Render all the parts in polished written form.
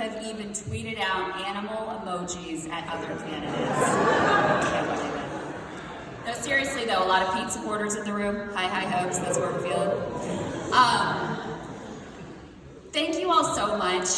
have even tweeted out animal emojis at other candidates. No, seriously though, a lot of Pete supporters in the room. Hi hopes, that's what we're feeling. Thank you all so much.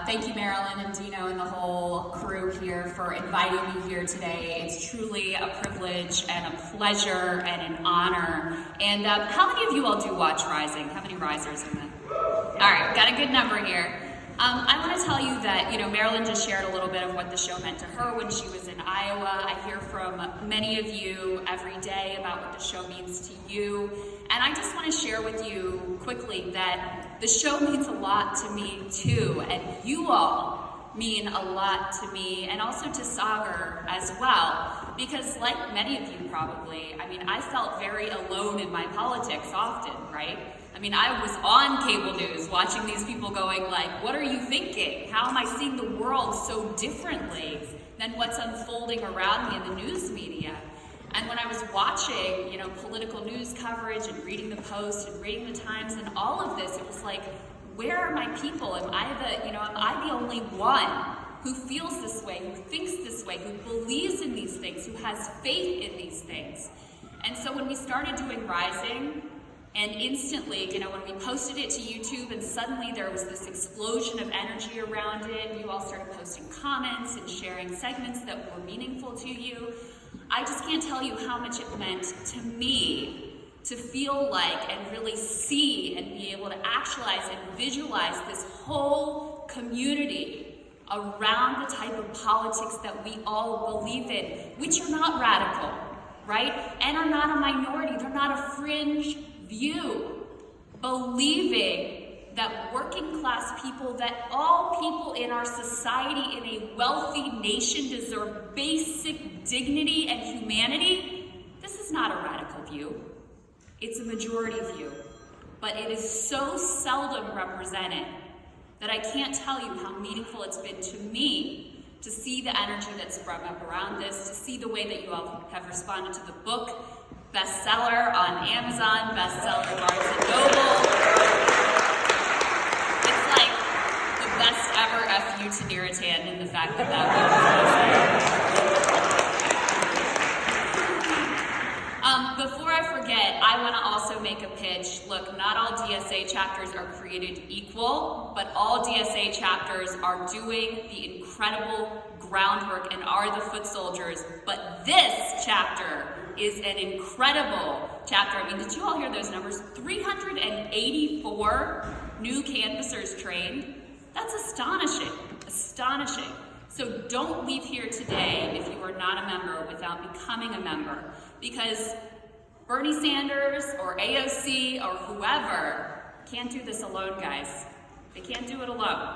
Thank you, Marilyn and Dino and the whole crew here for inviting me here today. It's truly a privilege and a pleasure and an honor. And how many of you all do watch Rising? How many risers in the? All right, got a good number here. I want to tell you that, Marilyn just shared a little bit of what the show meant to her when she was in Iowa. I hear from many of you every day about what the show means to you. And I just want to share with you quickly that the show means a lot to me too. And you all mean a lot to me and also to Sagar as well. Because like many of you probably, I felt very alone in my politics often, right? I was on cable news watching these people going like, what are you thinking? How am I seeing the world so differently than what's unfolding around me in the news media? And when I was watching, political news coverage and reading the Post and reading the Times and all of this, it was like, where are my people? Am I the only one who feels this way, who thinks this way, who believes in these things, who has faith in these things? And so when we started doing Rising, and instantly, when we posted it to YouTube and suddenly there was this explosion of energy around it, you all started posting comments and sharing segments that were meaningful to you. I just can't tell you how much it meant to me to feel like and really see and be able to actualize and visualize this whole community around the type of politics that we all believe in, which are not radical, right? And are not a minority, they're not a fringe view, believing that working class people, that all people in our society in a wealthy nation deserve basic dignity and humanity. This is not a radical view. It's a majority view, but it is so seldom represented that I can't tell you how meaningful it's been to me to see the energy that's sprung up around this, to see the way that you all have responded to the book, bestseller on Amazon, bestseller Barnes & Noble. It's like the best ever FU to Niratan in the fact that book is Before I forget, I want to also make a pitch. Look, not all DSA chapters are created equal, but all DSA chapters are doing the incredible groundwork and are the foot soldiers. But this chapter is an incredible chapter. Did you all hear those numbers? 384 new canvassers trained. That's astonishing, astonishing. So don't leave here today if you are not a member without becoming a member, because Bernie Sanders or AOC or whoever can't do this alone, guys. They can't do it alone,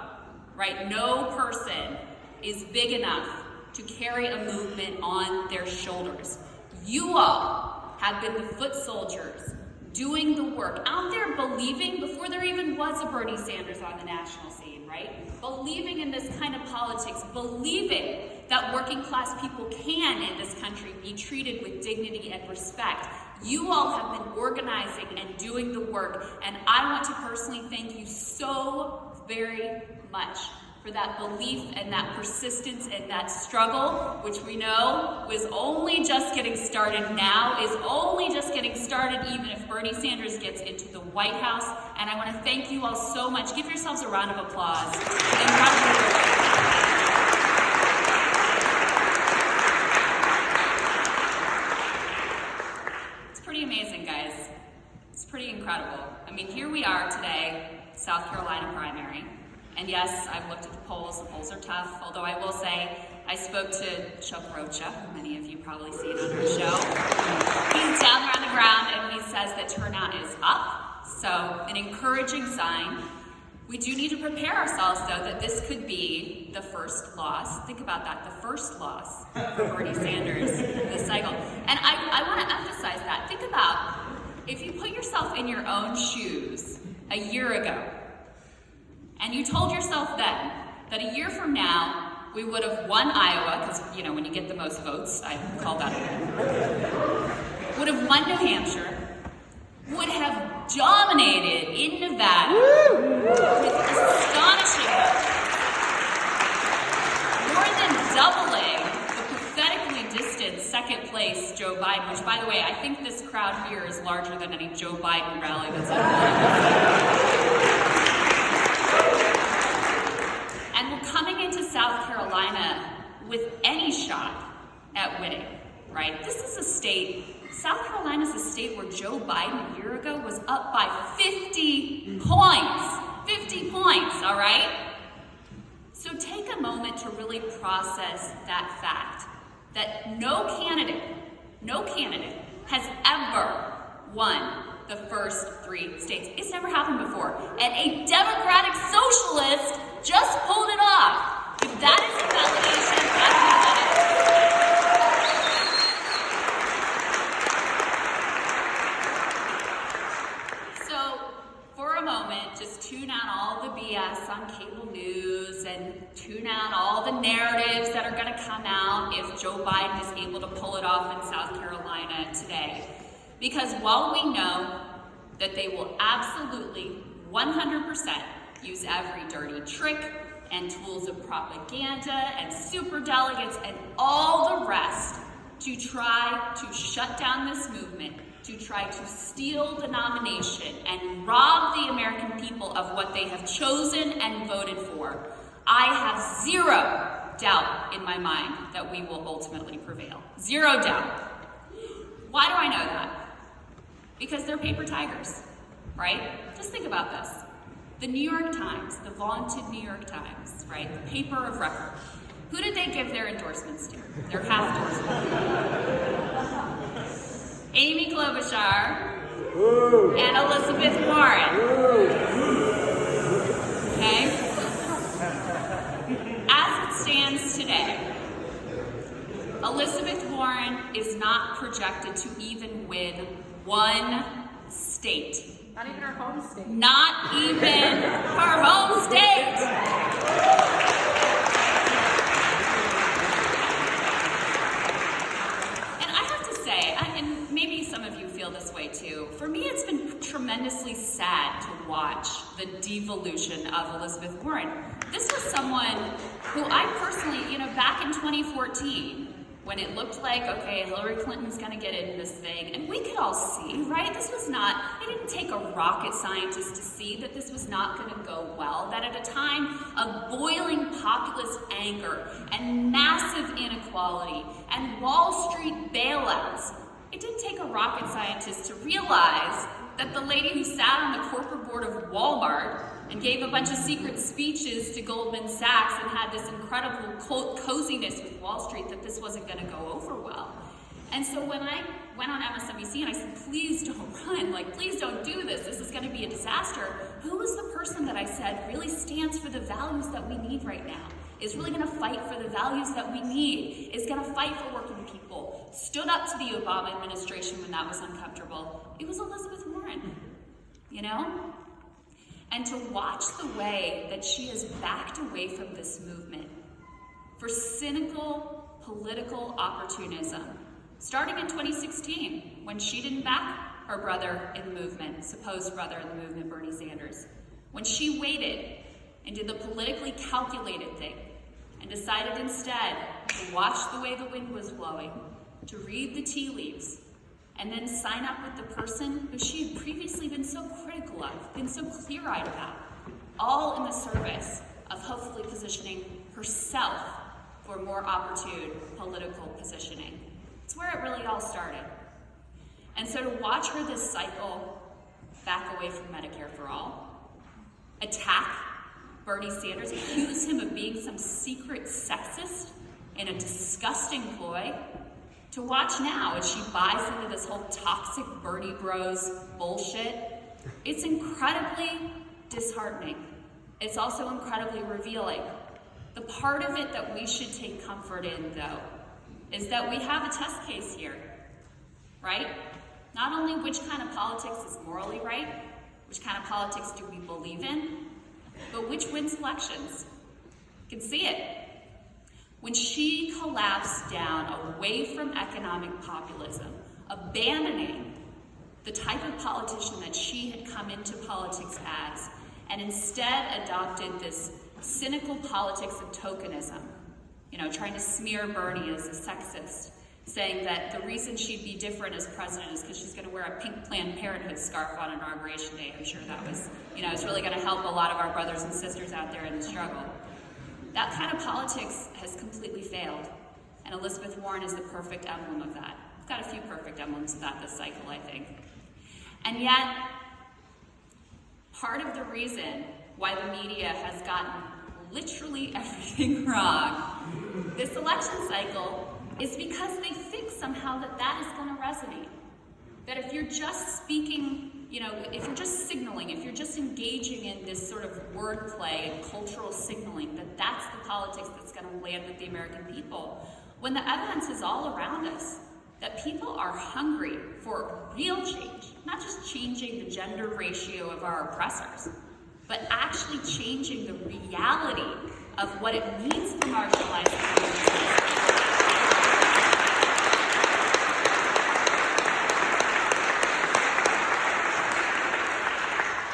right? No person is big enough to carry a movement on their shoulders. You all have been the foot soldiers, doing the work, out there believing before there even was a Bernie Sanders on the national scene, right? Believing in this kind of politics, believing that working class people can in this country be treated with dignity and respect. You all have been organizing and doing the work, and I want to personally thank you so very much for that belief and that persistence and that struggle, which we know was only just getting started now, is only just getting started even if Bernie Sanders gets into the White House. And I want to thank you all so much. Give yourselves a round of applause. It's pretty amazing, guys. It's pretty incredible. Here we are today, South Carolina primary. And yes, I've looked at the polls are tough, although I will say, I spoke to Chuck Rocha, who many of you probably seen on our show. He's down there on the ground and he says that turnout is up, so an encouraging sign. We do need to prepare ourselves, though, that this could be the first loss. Think about that, the first loss for Bernie Sanders in this cycle. And I want to emphasize that. Think about, if you put yourself in your own shoes a year ago, and you told yourself then that a year from now, we would have won Iowa, because, when you get the most votes, I call that a win. Would have won New Hampshire, would have dominated in Nevada with astonishing votes. Biden, which, by the way, I think this crowd here is larger than any Joe Biden rally that's ever. And we're coming into South Carolina with any shot at winning, right? This is a state, South Carolina is a state where Joe Biden a year ago was up by 50 points. 50 points, all right? So take a moment to really process that fact that no candidate has ever won the first 3 states. It's never happened before. And a Democratic socialist just pulled it off. If that is a validation, so for a moment, just tune out all the BS on cable news and tune out all the narratives that are going to come out if Joe Biden is able to pull it off in South Carolina today. Because while we know that they will absolutely 100% use every dirty trick and tools of propaganda and superdelegates and all the rest to try to shut down this movement, to try to steal the nomination and rob the American people of what they have chosen and voted for, I have zero doubt in my mind that we will ultimately prevail. Zero doubt. Why do I know that? Because they're paper tigers, right? Just think about this. The New York Times, the vaunted New York Times, right? The paper of record. Who did they give their endorsements to? Their half endorsements. Amy Klobuchar and Elizabeth Warren. Okay? As it stands today, Elizabeth Warren is not projected to even win 1 state. Not even her home state. Not even her home state. And I have to say, and maybe some of you feel this way too, for me it's been tremendously sad to watch the devolution of Elizabeth Warren. This was someone who I personally, back in 2014, when it looked like, okay, Hillary Clinton's gonna get into this thing, and we could all see, right? This was not, it didn't take a rocket scientist to see that this was not gonna go well, that at a time of boiling populist anger and massive inequality and Wall Street bailouts, it didn't take a rocket scientist to realize that the lady who sat on the corporate board of Walmart and gave a bunch of secret speeches to Goldman Sachs and had this incredible coziness with Wall Street, that this wasn't going to go over well. And so when I went on MSNBC and I said, please don't run, please don't do this is going to be a disaster, who was the person that I said really stands for the values that we need right now, is really going to fight for the values that we need, is going to fight for working people, stood up to the Obama administration when that was uncomfortable? It was Elizabeth Warren, And to watch the way that she has backed away from this movement for cynical political opportunism, starting in 2016, when she didn't back her brother in the movement, supposed brother in the movement, Bernie Sanders, when she waited and did the politically calculated thing and decided instead to watch the way the wind was blowing, to read the tea leaves, and then sign up with the person who she had previously been so critical of, been so clear-eyed about, all in the service of hopefully positioning herself for more opportune political positioning. It's where it really all started. And so to watch her this cycle back away from Medicare for All, attack Bernie Sanders, accuse him of being some secret sexist in a disgusting ploy, to watch now as she buys into this whole toxic Bernie bros bullshit, it's incredibly disheartening. It's also incredibly revealing. The part of it that we should take comfort in, though, is that we have a test case here, right? Not only which kind of politics is morally right, which kind of politics do we believe in, but which wins elections. You can see it. When she collapsed down away from economic populism, abandoning the type of politician that she had come into politics as, and instead adopted this cynical politics of tokenism, trying to smear Bernie as a sexist, saying that the reason she'd be different as president is because she's going to wear a pink Planned Parenthood scarf on Inauguration Day. I'm sure that was, it's really going to help a lot of our brothers and sisters out there in the struggle. That kind of politics has completely failed, and Elizabeth Warren is the perfect emblem of that. We've got a few perfect emblems of that this cycle, I think. And yet, part of the reason why the media has gotten literally everything wrong this election cycle is because they think somehow that that is going to resonate. That if you're just speaking, if you're just signaling, if you're just engaging in this sort of wordplay and cultural signaling, that that's the politics that's going to land with the American people. When the evidence is all around us, that people are hungry for real change, not just changing the gender ratio of our oppressors, but actually changing the reality of what it means to marginalize communities.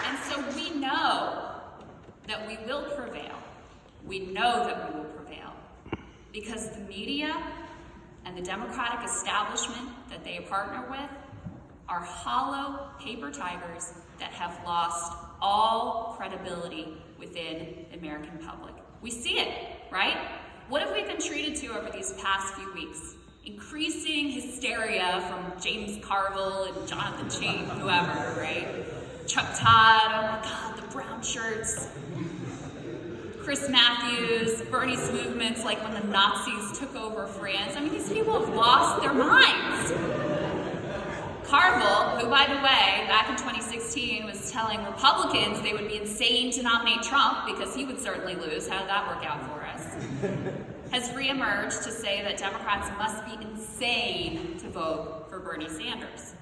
And so we know that we will prevail. We know that we will prevail because the media and the Democratic establishment that they partner with are hollow paper tigers that have lost all credibility within the American public. We see it, right? What have we been treated to over these past few weeks? Increasing hysteria from James Carville and Jonathan Chait, whoever, right? Chuck Todd, oh my God, the brown shirts. Chris Matthews, Bernie's movements, like when the Nazis took over France. I mean, these people have lost their minds. Carville, who, by the way, back in 2016 was telling Republicans they would be insane to nominate Trump because he would certainly lose. How did that work out for us? Has reemerged to say that Democrats must be insane to vote for Bernie Sanders.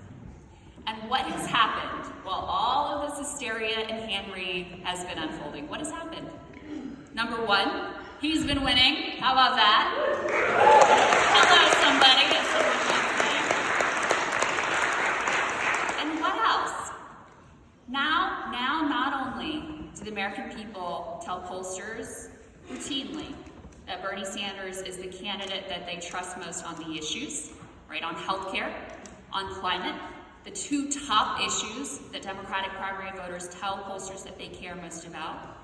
And what has happened while all of this hysteria and hand-wringing has been unfolding? What has happened? Number one, he's been winning. How about that? Hello, somebody. And what else? Now, not only do the American people tell pollsters routinely that Bernie Sanders is the candidate that they trust most on the issues, right, on healthcare, on climate, the two top issues that Democratic primary voters tell pollsters that they care most about.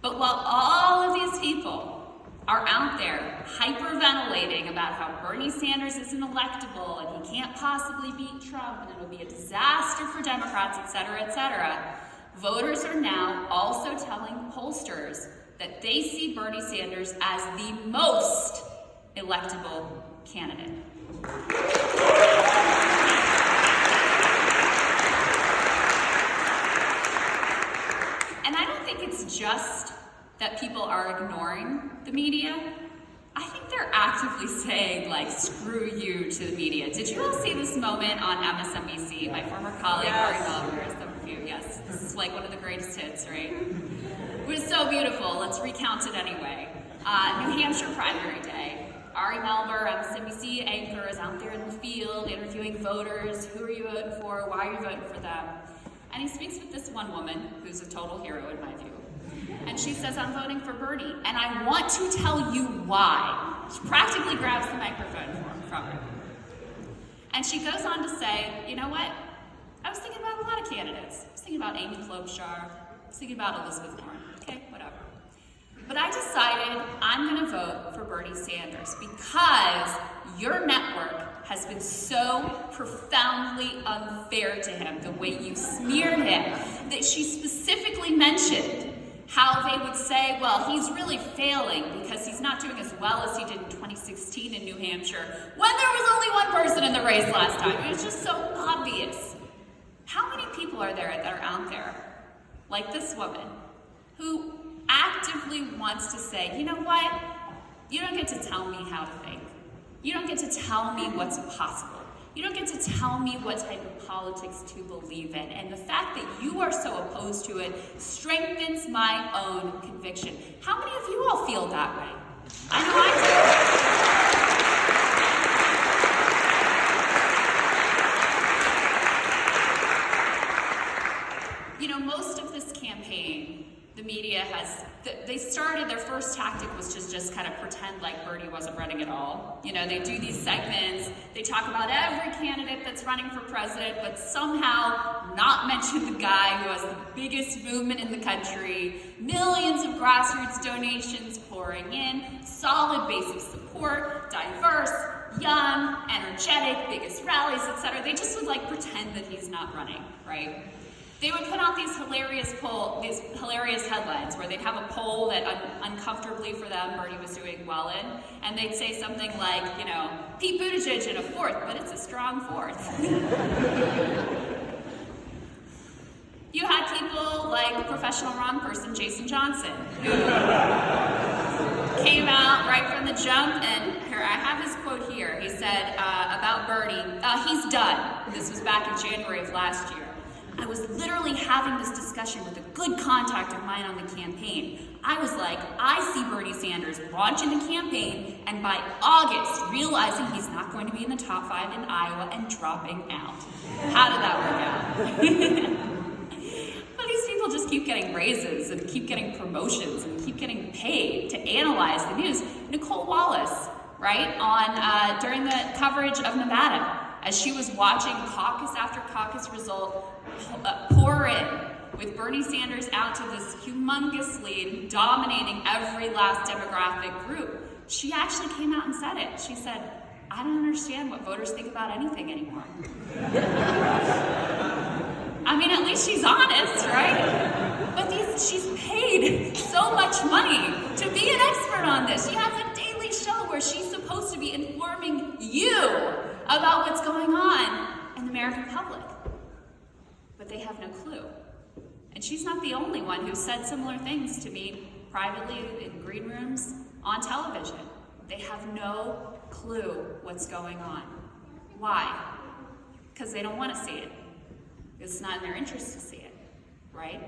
But while all of these people are out there hyperventilating about how Bernie Sanders isn't electable and he can't possibly beat Trump and it'll be a disaster for Democrats, et cetera, voters are now also telling pollsters that they see Bernie Sanders as the most electable candidate. And I don't think it's just that people are ignoring the media. I think they're actively saying, like, screw you to the media. Did you all see this moment on MSNBC? My former colleague, Ari Melber, some of you, yes. This is like one of the greatest hits, right? It was so beautiful. Let's recount it anyway. New Hampshire primary day. Ari Melber, MSNBC anchor, is out there in the field interviewing voters. Who are you voting for? Why are you voting for them? And he speaks with this one woman, who's a total hero in my view. And she says, I'm voting for Bernie, and I want to tell you why. She practically grabs the microphone from her. And she goes on to say, you know what? I was thinking about a lot of candidates. I was thinking about Amy Klobuchar. I was thinking about Elizabeth Warren. Okay, whatever. But I decided I'm going to vote for Bernie Sanders because your network has been so profoundly unfair to him, the way you smeared him, that she specifically mentioned how they would say, well, he's really failing because he's not doing as well as he did in 2016 in New Hampshire, when there was only one person in the race last time. It was just so obvious. How many people are there that are out there, like this woman, who actively wants to say, you know what? You don't get to tell me how to think. You don't get to tell me what's possible. You don't get to tell me what type of politics to believe in. And the fact that you are so opposed to it strengthens my own conviction. How many of you all feel that way? I know I do. You know, most of this campaign, the media they started their first tactic was to just kind of pretend like Bernie wasn't running at all. You know, they do these segments, they talk about every candidate that's running for president, but somehow not mention the guy who has the biggest movement in the country, millions of grassroots donations pouring in, solid base of support, diverse, young, energetic, biggest rallies, etc. They just would like pretend that he's not running, right? They would put out these hilarious headlines where they'd have a poll that uncomfortably for them Bernie was doing well in, and they'd say something like, you know, Pete Buttigieg in a fourth, but it's a strong fourth. You had people like professional wrong person Jason Johnson, who came out right from the jump, and here, I have his quote here. He said about Bernie, he's done. This was back in January of last year. I was literally having this discussion with a good contact of mine on the campaign. I was like, I see Bernie Sanders launching the campaign, and by August, realizing he's not going to be in the top 5 in Iowa and dropping out. How did that work out? But these people just keep getting raises and keep getting promotions and keep getting paid to analyze the news. Nicole Wallace, right, on during the coverage of Nevada, as she was watching caucus after caucus result pour in, with Bernie Sanders out to this humongous lead, dominating every last demographic group, she actually came out and said it. She said, I don't understand what voters think about anything anymore. I mean, at least she's honest, right? But she's paid so much money to be an expert on this. She has a daily show where she's supposed to be informing you about what's going on in the American public. But they have no clue. And she's not the only one who said similar things to me privately in green rooms, on television. They have no clue what's going on. Why? Because they don't want to see it. It's not in their interest to see it, right?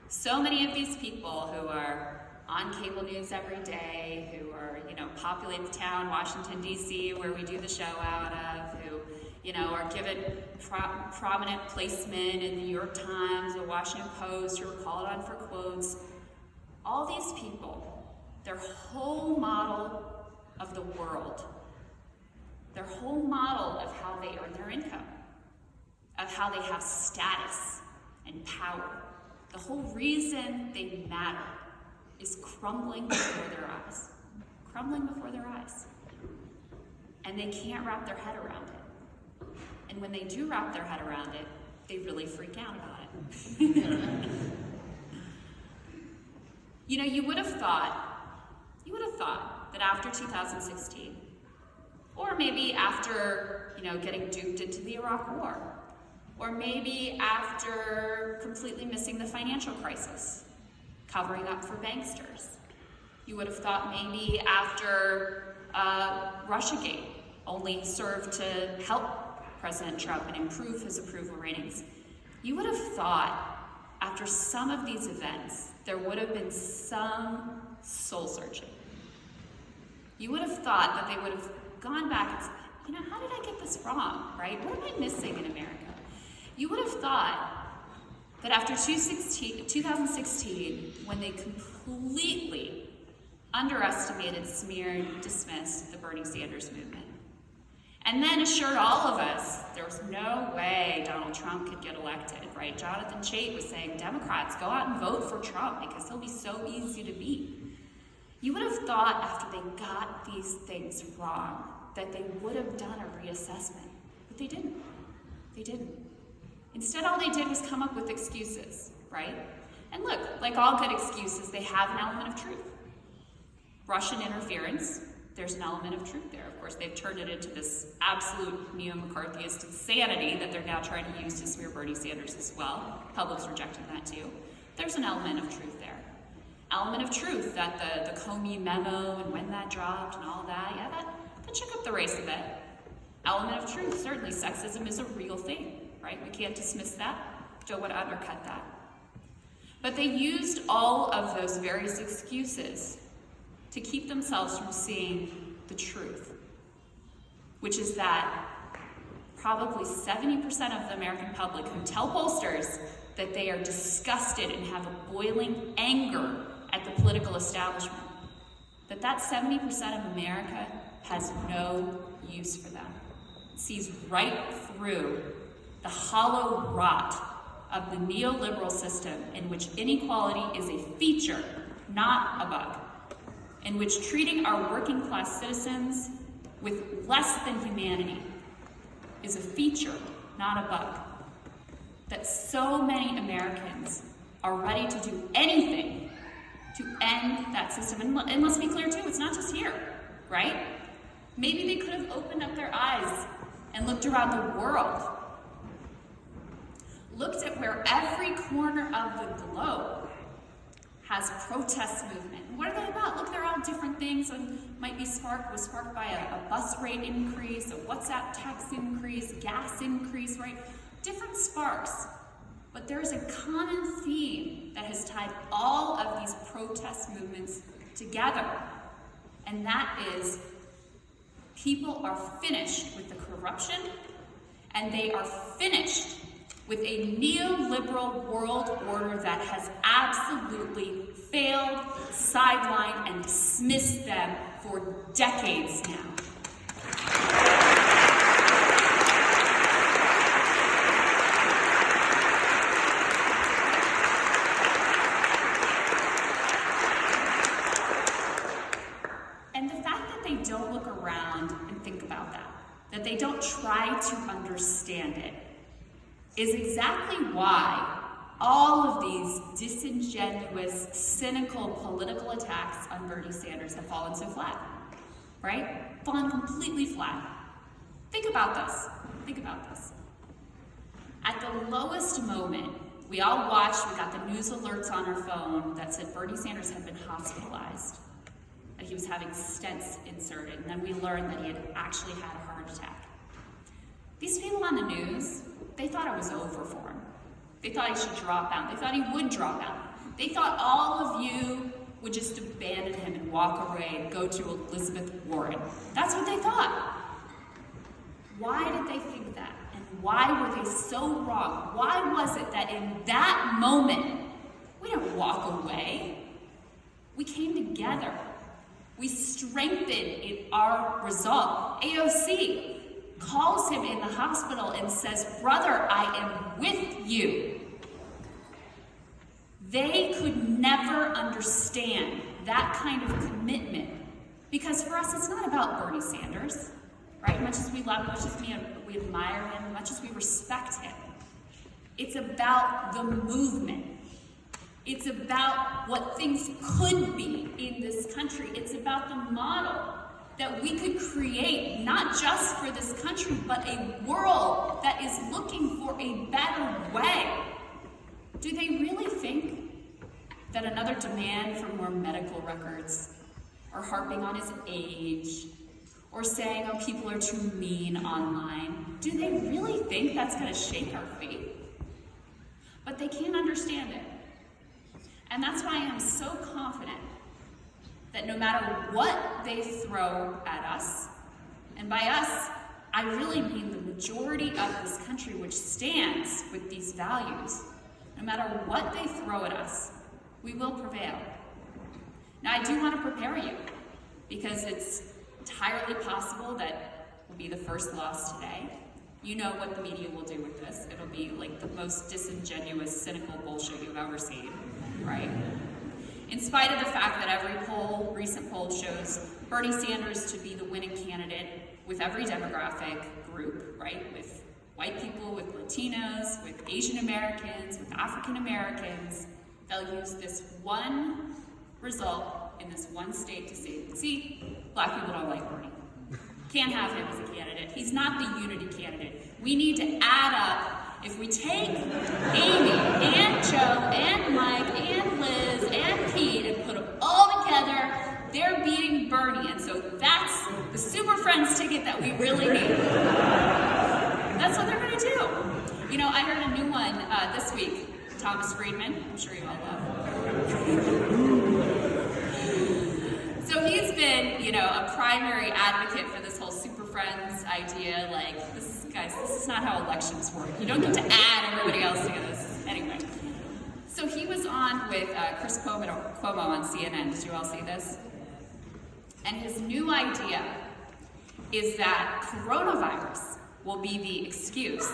So many of these people who are on cable news every day, who are, you know, populate the town, Washington, D.C., where we do the show out of, who, you know, are given prominent placement in the New York Times or Washington Post, who are called on for quotes. All these people, their whole model of the world, their whole model of how they earn their income, of how they have status and power, the whole reason they matter is crumbling before their eyes. Crumbling before their eyes. And they can't wrap their head around it. And when they do wrap their head around it, they really freak out about it. You know, you would have thought that after 2016, or maybe after, you know, getting duped into the Iraq War, or maybe after completely missing the financial crisis, covering up for banksters. You would have thought maybe after Russiagate only served to help President Trump and improve his approval ratings. You would have thought after some of these events, there would have been some soul searching. You would have thought that they would have gone back and said, you know, how did I get this wrong, right? What am I missing in America? You would have thought that after 2016, when they completely underestimated, smeared, dismissed the Bernie Sanders movement, and then assured all of us there was no way Donald Trump could get elected, right? Jonathan Chait was saying, Democrats, go out and vote for Trump because he'll be so easy to beat. You would have thought after they got these things wrong that they would have done a reassessment, but they didn't. They didn't. Instead, all they did was come up with excuses, right? And look, like all good excuses, they have an element of truth. Russian interference, there's an element of truth there. Of course, they've turned it into this absolute neo-McCarthyist insanity that they're now trying to use to smear Bernie Sanders as well. The public's rejecting that too. There's an element of truth there. Element of truth that the Comey memo and when that dropped and all that, yeah, that shook up the race a bit. Element of truth, certainly sexism is a real thing. Right? We can't dismiss that. Don't want to undercut that. But they used all of those various excuses to keep themselves from seeing the truth, which is that probably 70% of the American public who tell pollsters that they are disgusted and have a boiling anger at the political establishment, that 70% of America has no use for them. It sees right through the hollow rot of the neoliberal system in which inequality is a feature, not a bug, in which treating our working class citizens with less than humanity is a feature, not a bug. That so many Americans are ready to do anything to end that system. And let's be clear too, it's not just here, right? Maybe they could have opened up their eyes and looked around the world, looked at where every corner of the globe has protest movement. What are they about? Look, they're all different things. And might be was sparked by a bus rate increase, a WhatsApp text increase, gas increase, right? Different sparks. But there's a common theme that has tied all of these protest movements together. And that is people are finished with the corruption, and they are finished with a neoliberal world order that has absolutely failed, sidelined, and dismissed them for decades now. And the fact that they don't look around and think about that they don't try to understand it, is exactly why all of these disingenuous, cynical political attacks on Bernie Sanders have fallen so flat, right? Fallen completely flat. Think about this. Think about this. At the lowest moment, we all watched, we got the news alerts on our phone that said Bernie Sanders had been hospitalized, that he was having stents inserted, and then we learned that he had actually had a heart attack. These people on the news, they thought it was over for him. They thought he should drop out. They thought he would drop out. They thought all of you would just abandon him and walk away and go to Elizabeth Warren. That's what they thought. Why did they think that? And why were they so wrong? Why was it that in that moment, we didn't walk away? We came together. We strengthened in our resolve. AOC calls him in the hospital and says, "Brother, I am with you." They could never understand that kind of commitment, because for us, it's not about Bernie Sanders, right? Much as we love him, much as we admire him, much as we respect him, it's about the movement. It's about what things could be in this country. It's about the model that we could create, not just for this country, but a world that is looking for a better way. Do they really think that another demand for more medical records, or harping on his age, or saying, oh, people are too mean online, do they really think that's going to shake our faith? But they can't understand it. And that's why I am so confident that no matter what they throw at us, and by us, I really mean the majority of this country which stands with these values, no matter what they throw at us, we will prevail. Now, I do want to prepare you, because it's entirely possible that will be the first loss today. You know what the media will do with this. It'll be like the most disingenuous, cynical bullshit you've ever seen, right? In spite of the fact that every recent poll shows Bernie Sanders to be the winning candidate with every demographic group, right? With white people, with Latinos, with Asian Americans, with African Americans, they'll use this one result in this one state to say, see, black people don't like Bernie. Can't have him as a candidate. He's not the unity candidate. We need to add up. If we take Amy and Joe and Mike and Liz and Pete and put them all together, they're beating Bernie. And so that's the Super Friends ticket that we really need. That's what they're going to do. You know, I heard a new one this week. Thomas Friedman, I'm sure you all love. So he's been, you know, a primary advocate for this whole Super Friends idea. Like, this is not how elections work. You don't get to add everybody else together. Anyway. So he was on with Chris Cuomo on CNN. Did you all see this? And his new idea is that coronavirus will be the excuse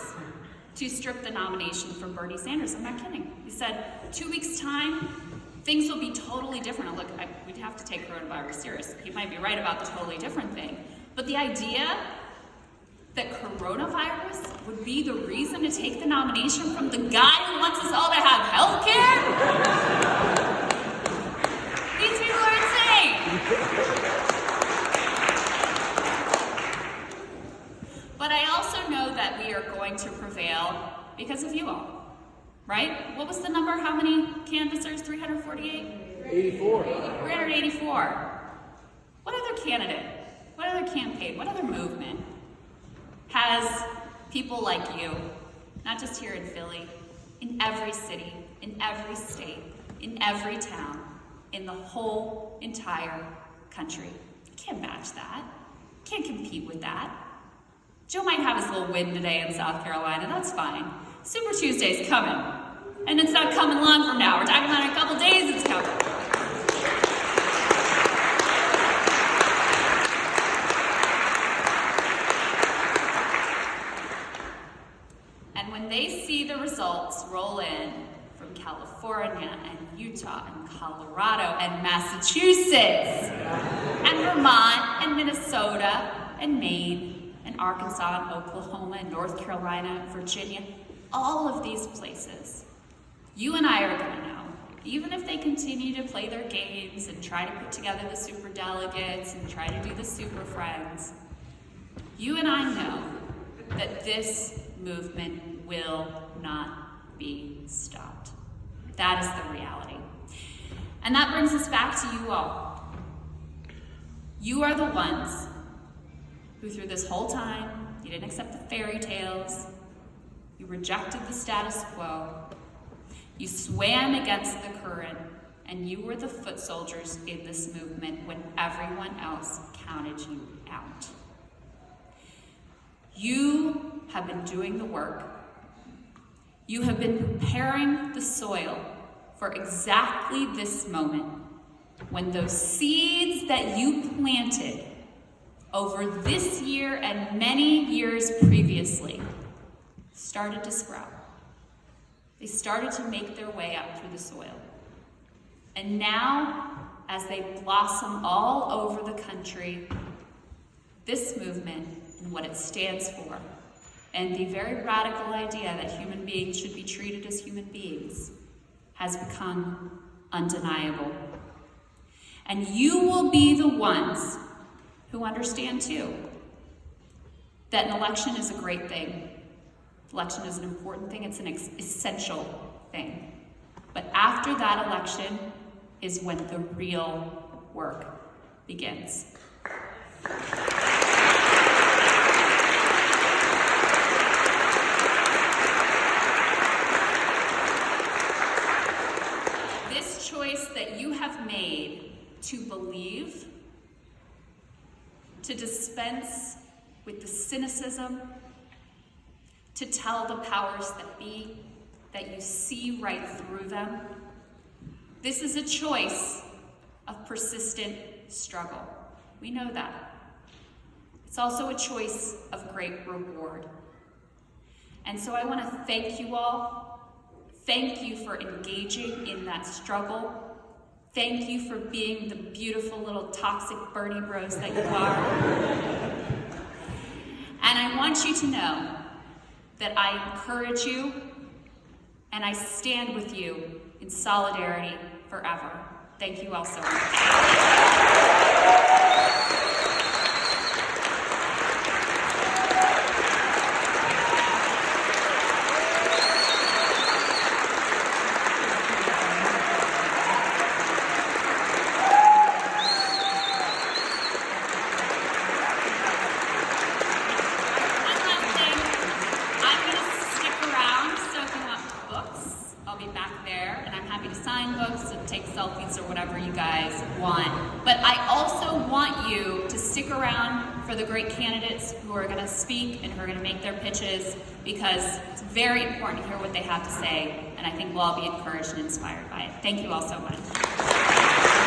to strip the nomination from Bernie Sanders. I'm not kidding. He said, 2 weeks' time, things will be totally different. Look, we'd have to take coronavirus serious. He might be right about the totally different thing. But the idea that coronavirus would be the reason to take the nomination from the guy who wants us all to have health care? These people are insane. But I also know that we are going to prevail because of you all, right? What was the number? How many canvassers? 348? 84. 384. What other candidate, what other campaign, what other movement has people like you, not just here in Philly, in every city, in every state, in every town, in the whole entire country? You can't match that. You can't compete with that. Joe might have his little win today in South Carolina, that's fine. Super Tuesday's coming. And it's not coming long from now. We're talking about in a couple days it's coming. And when they see the results roll in from California and Utah and Colorado and Massachusetts and Vermont and Minnesota and Maine and Arkansas and Oklahoma and North Carolina and Virginia, all of these places, you and I are gonna know, even if they continue to play their games and try to put together the super delegates and try to do the super friends, you and I know that this movement will not be stopped. That is the reality. And that brings us back to you all. You are the ones who through this whole time, you didn't accept the fairy tales, you rejected the status quo, you swam against the current, and you were the foot soldiers in this movement when everyone else counted you out. You have been doing the work. You have been preparing the soil for exactly this moment when those seeds that you planted over this year and many years previously started to sprout. They started to make their way up through the soil. And now, as they blossom all over the country, this movement and what it stands for, and the very radical idea that human beings should be treated as human beings, has become undeniable. And you will be the ones who understand too that an election is a great thing. Election is an important thing, it's an essential thing. But after that election is when the real work begins. This choice that you have made to believe, to dispense with the cynicism, to tell the powers that be that you see right through them. This is a choice of persistent struggle. We know that. It's also a choice of great reward. And so I want to thank you all. Thank you for engaging in that struggle. Thank you for being the beautiful little toxic Bernie bros that you are. And I want you to know that I encourage you and I stand with you in solidarity forever. Thank you all so much. Selfies or whatever you guys want. But I also want you to stick around for the great candidates who are going to speak and who are going to make their pitches, because it's very important to hear what they have to say. and I think we'll all be encouraged and inspired by it. Thank you all so much.